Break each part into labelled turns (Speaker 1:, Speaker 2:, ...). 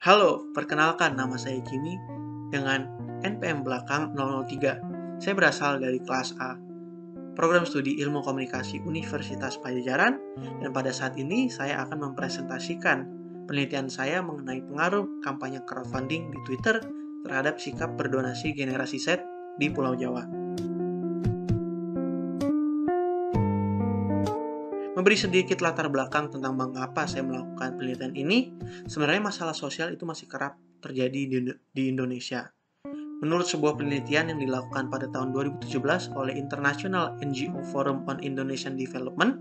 Speaker 1: Halo, perkenalkan nama saya Jimmy dengan NPM belakang 003. Saya berasal dari kelas A, program studi Ilmu Komunikasi Universitas Padjadjaran, dan pada saat ini saya akan mempresentasikan penelitian saya mengenai pengaruh kampanye crowdfunding di Twitter terhadap sikap berdonasi generasi Z di Pulau Jawa. Memberi sedikit latar belakang tentang mengapa saya melakukan penelitian ini, sebenarnya masalah sosial itu masih kerap terjadi di Indonesia. Menurut sebuah penelitian yang dilakukan pada tahun 2017 oleh International NGO Forum on Indonesian Development,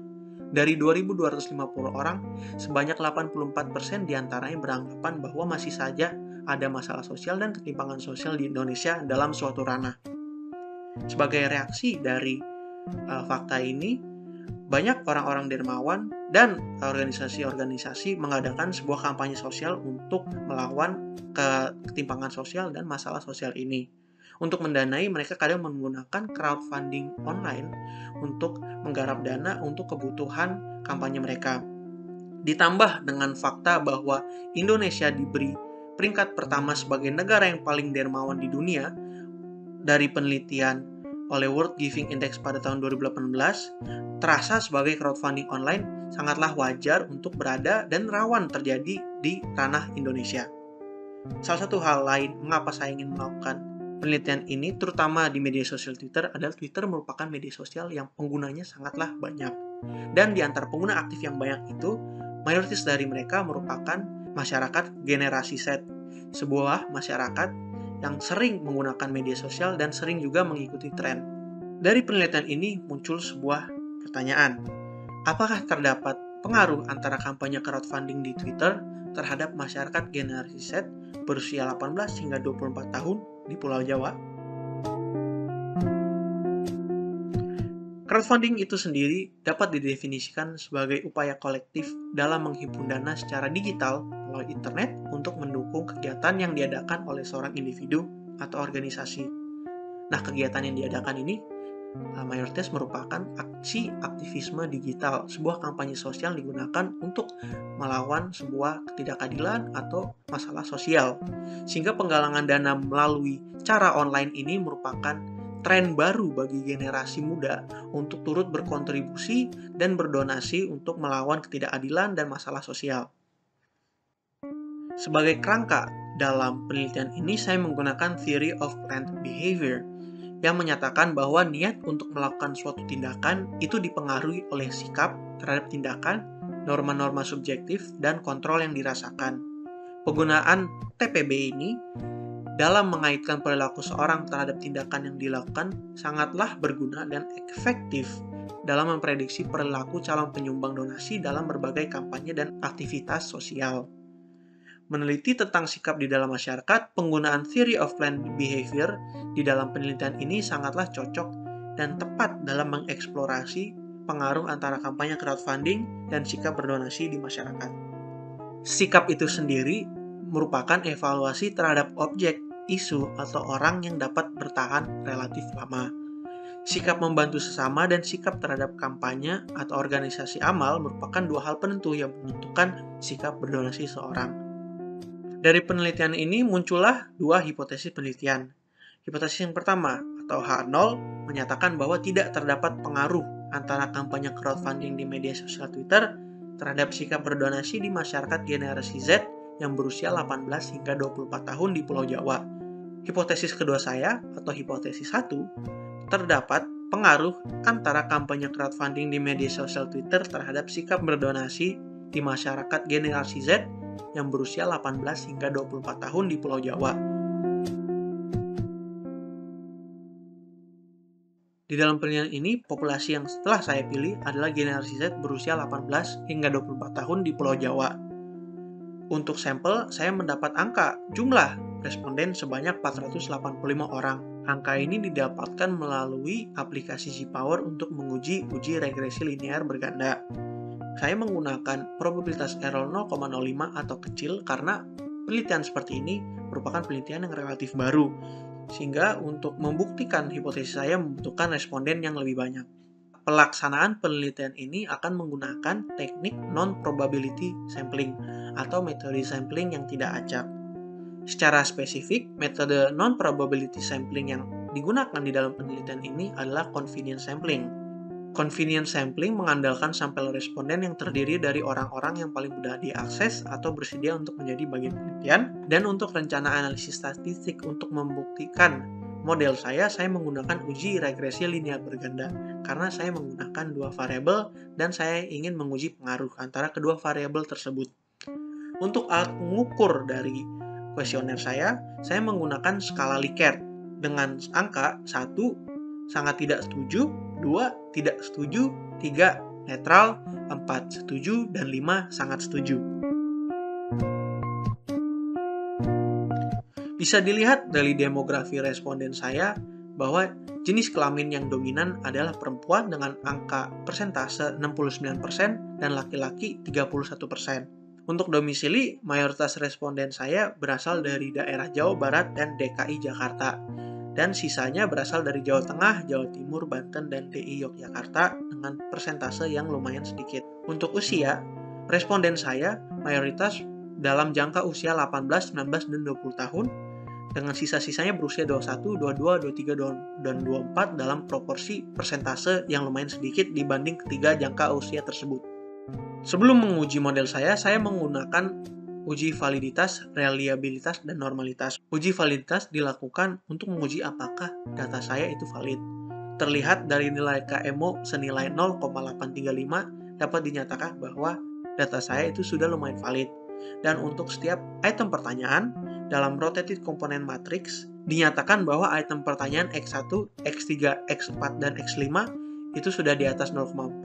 Speaker 1: dari 2.250 orang, sebanyak 84% diantaranya beranggapan bahwa masih saja ada masalah sosial dan ketimpangan sosial di Indonesia dalam suatu ranah. Sebagai reaksi dari fakta ini, banyak orang-orang dermawan dan organisasi-organisasi mengadakan sebuah kampanye sosial untuk melawan ketimpangan sosial dan masalah sosial ini. Untuk mendanai, mereka kadang menggunakan crowdfunding online untuk menggarap dana untuk kebutuhan kampanye mereka. Ditambah dengan fakta bahwa Indonesia diberi peringkat pertama sebagai negara yang paling dermawan di dunia dari penelitian oleh World Giving Index pada tahun 2018, terasa sebagai crowdfunding online sangatlah wajar untuk berada dan rawan terjadi di tanah Indonesia. Salah satu hal lain mengapa saya ingin melakukan penelitian ini, terutama di media sosial Twitter, adalah Twitter merupakan media sosial yang penggunanya sangatlah banyak. Dan di antara pengguna aktif yang banyak itu, mayoritas dari mereka merupakan masyarakat generasi Z, sebuah masyarakat yang sering menggunakan media sosial dan sering juga mengikuti tren. Dari penelitian ini muncul sebuah pertanyaan. Apakah terdapat pengaruh antara kampanye crowdfunding di Twitter terhadap masyarakat generasi Z berusia 18 hingga 24 tahun di Pulau Jawa? Crowdfunding itu sendiri dapat didefinisikan sebagai upaya kolektif dalam menghimpun dana secara digital melalui internet untuk mendukung kegiatan yang diadakan oleh seorang individu atau organisasi. Nah, kegiatan yang diadakan ini mayoritas merupakan aksi aktivisme digital, sebuah kampanye sosial digunakan untuk melawan sebuah ketidakadilan atau masalah sosial. Sehingga penggalangan dana melalui cara online ini merupakan tren baru bagi generasi muda untuk turut berkontribusi dan berdonasi untuk melawan ketidakadilan dan masalah sosial. Sebagai kerangka dalam penelitian ini, saya menggunakan theory of planned behavior yang menyatakan bahwa niat untuk melakukan suatu tindakan itu dipengaruhi oleh sikap terhadap tindakan, norma-norma subjektif, dan kontrol yang dirasakan. Penggunaan TPB ini dalam mengaitkan perilaku seorang terhadap tindakan yang dilakukan sangatlah berguna dan efektif dalam memprediksi perilaku calon penyumbang donasi dalam berbagai kampanye dan aktivitas sosial. Meneliti tentang sikap di dalam masyarakat, penggunaan theory of planned behavior di dalam penelitian ini sangatlah cocok dan tepat dalam mengeksplorasi pengaruh antara kampanye crowdfunding dan sikap berdonasi di masyarakat. Sikap itu sendiri merupakan evaluasi terhadap objek, isu, atau orang yang dapat bertahan relatif lama. Sikap membantu sesama dan sikap terhadap kampanye atau organisasi amal merupakan dua hal penentu yang menentukan sikap berdonasi seorang. Dari penelitian ini muncullah dua hipotesis penelitian. Hipotesis yang pertama, atau H0, menyatakan bahwa tidak terdapat pengaruh antara kampanye crowdfunding di media sosial Twitter terhadap sikap berdonasi di masyarakat generasi Z yang berusia 18 hingga 24 tahun di Pulau Jawa. Hipotesis kedua saya, atau hipotesis 1, terdapat pengaruh antara kampanye crowdfunding di media sosial Twitter terhadap sikap berdonasi di masyarakat generasi Z yang berusia 18 hingga 24 tahun di Pulau Jawa. Di dalam penelitian ini, populasi yang setelah saya pilih adalah generasi Z berusia 18 hingga 24 tahun di Pulau Jawa. Untuk sampel, saya mendapat angka jumlah responden sebanyak 485 orang. Angka ini didapatkan melalui aplikasi Zpower untuk menguji uji regresi linear berganda. Saya menggunakan probabilitas error 0,05 atau kecil karena penelitian seperti ini merupakan penelitian yang relatif baru, sehingga untuk membuktikan hipotesis saya membutuhkan responden yang lebih banyak. Pelaksanaan penelitian ini akan menggunakan teknik non-probability sampling atau metode sampling yang tidak acak. Secara spesifik, metode non-probability sampling yang digunakan di dalam penelitian ini adalah convenience sampling. Convenience sampling mengandalkan sampel responden yang terdiri dari orang-orang yang paling mudah diakses atau bersedia untuk menjadi bagian penelitian, dan untuk rencana analisis statistik untuk membuktikan model saya menggunakan uji regresi linear berganda karena saya menggunakan dua variabel dan saya ingin menguji pengaruh antara kedua variabel tersebut. Untuk alat pengukur dari kuesioner saya menggunakan skala Likert dengan angka 1 sangat tidak setuju, 2 tidak setuju, 3 netral, 4 setuju, dan 5 sangat setuju. Bisa dilihat dari demografi responden saya bahwa jenis kelamin yang dominan adalah perempuan dengan angka persentase 69% dan laki-laki 31%. Untuk domisili, mayoritas responden saya berasal dari daerah Jawa Barat dan DKI Jakarta, dan sisanya berasal dari Jawa Tengah, Jawa Timur, Banten, dan DI Yogyakarta dengan persentase yang lumayan sedikit. Untuk usia, responden saya mayoritas dalam jangka usia 18, 19, dan 20 tahun, dengan sisa-sisanya berusia 21, 22, 23, dan 24 dalam proporsi persentase yang lumayan sedikit dibanding ketiga jangka usia tersebut. Sebelum menguji model saya menggunakan uji validitas, reliabilitas, dan normalitas. Uji validitas dilakukan untuk menguji apakah data saya itu valid. Terlihat dari nilai KMO senilai 0,835 dapat dinyatakan bahwa data saya itu sudah lumayan valid. Dan untuk setiap item pertanyaan, dalam rotated component matrix, dinyatakan bahwa item pertanyaan X1, X3, X4, dan X5 itu sudah di atas 0,4,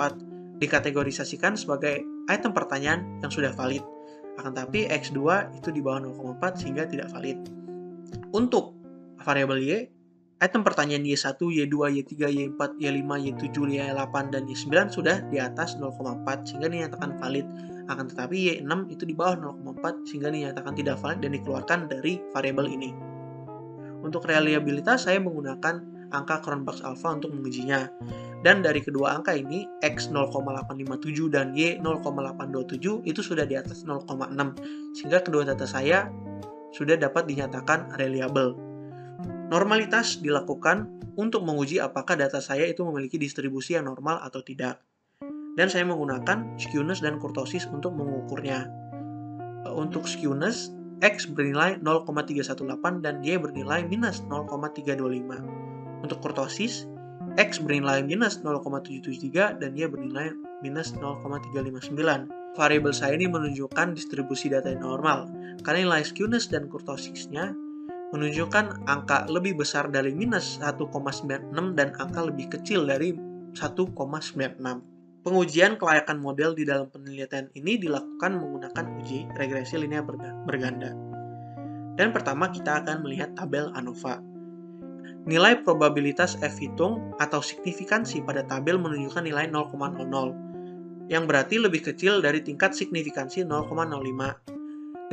Speaker 1: dikategorisasikan sebagai item pertanyaan yang sudah valid. Akan tapi X2 itu di bawah 0,4 sehingga tidak valid. Untuk variabel Y, item pertanyaan Y1, Y2, Y3, Y4, Y5, Y7, Y8, dan Y9 sudah di atas 0,4 sehingga dinyatakan valid. Akan tetapi Y6 itu di bawah 0,4 sehingga dinyatakan tidak valid dan dikeluarkan dari variabel ini. Untuk reliabilitas saya menggunakan angka Cronbach's alpha untuk mengujinya. Dan dari kedua angka ini, X 0,857 dan Y 0,827 itu sudah di atas 0,6, sehingga kedua data saya sudah dapat dinyatakan reliable. Normalitas dilakukan untuk menguji apakah data saya itu memiliki distribusi yang normal atau tidak. Dan saya menggunakan skewness dan kurtosis untuk mengukurnya. Untuk skewness, X bernilai 0,318 dan Y bernilai minus 0,325. Untuk kurtosis, X bernilai minus 0,773 dan Y bernilai minus 0,359. Variabel saya ini menunjukkan distribusi data yang normal, karena nilai skewness dan kurtosisnya menunjukkan angka lebih besar dari minus 1,96 dan angka lebih kecil dari 1,96. Pengujian kelayakan model di dalam penelitian ini dilakukan menggunakan uji regresi linear berganda. Dan pertama kita akan melihat tabel ANOVA. Nilai probabilitas F-hitung atau signifikansi pada tabel menunjukkan nilai 0,00, yang berarti lebih kecil dari tingkat signifikansi 0,05.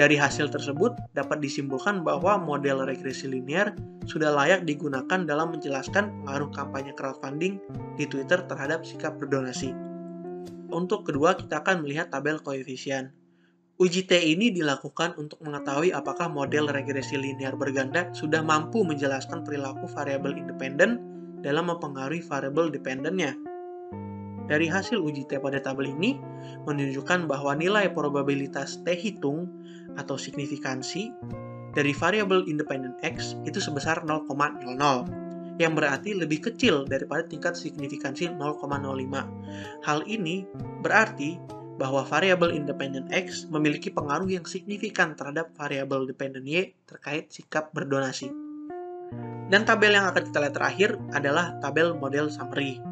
Speaker 1: Dari hasil tersebut, dapat disimpulkan bahwa model regresi linear sudah layak digunakan dalam menjelaskan pengaruh kampanye crowdfunding di Twitter terhadap sikap berdonasi. Untuk kedua, kita akan melihat tabel koefisien. Uji T ini dilakukan untuk mengetahui apakah model regresi linear berganda sudah mampu menjelaskan perilaku variabel independen dalam mempengaruhi variabel dependennya. Dari hasil uji T pada tabel ini menunjukkan bahwa nilai probabilitas T hitung atau signifikansi dari variabel independen X itu sebesar 0,00, yang berarti lebih kecil daripada tingkat signifikansi 0,05. Hal ini berarti bahwa variabel independen X memiliki pengaruh yang signifikan terhadap variabel dependen Y terkait sikap berdonasi. Dan tabel yang akan kita lihat terakhir adalah tabel model summary.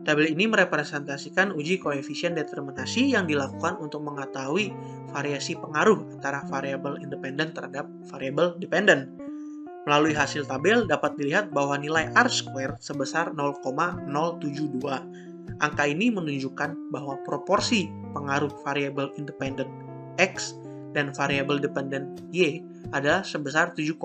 Speaker 1: Tabel ini merepresentasikan uji koefisien determinasi yang dilakukan untuk mengetahui variasi pengaruh antara variabel independen terhadap variabel dependen. Melalui hasil tabel dapat dilihat bahwa nilai R-square sebesar 0,072. Angka ini menunjukkan bahwa proporsi pengaruh variabel independen X dan variabel dependen Y adalah sebesar 7,2%.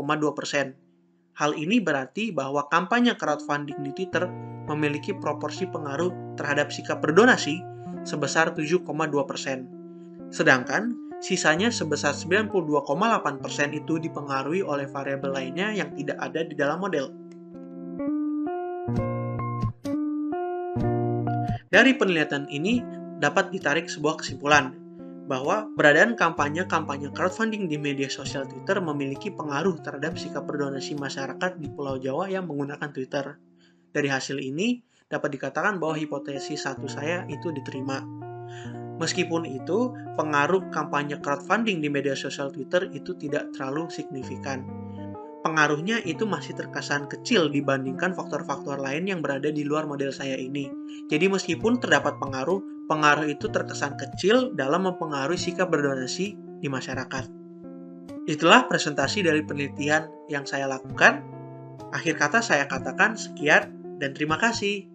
Speaker 1: Hal ini berarti bahwa kampanye crowdfunding di Twitter memiliki proporsi pengaruh terhadap sikap berdonasi sebesar 7,2%. Sedangkan Sisanya sebesar 92,8% itu dipengaruhi oleh variabel lainnya yang tidak ada di dalam model. Dari penelitian ini dapat ditarik sebuah kesimpulan bahwa keberadaan kampanye crowdfunding di media sosial Twitter memiliki pengaruh terhadap sikap berdonasi masyarakat di Pulau Jawa yang menggunakan Twitter. Dari hasil ini, dapat dikatakan bahwa hipotesis satu saya itu diterima. Meskipun itu, pengaruh kampanye crowdfunding di media sosial Twitter itu tidak terlalu signifikan. Pengaruhnya itu masih terkesan kecil dibandingkan faktor-faktor lain yang berada di luar model saya ini. Jadi meskipun terdapat pengaruh itu terkesan kecil dalam mempengaruhi sikap berdonasi di masyarakat. Itulah presentasi dari penelitian yang saya lakukan. Akhir kata saya katakan sekian dan terima kasih.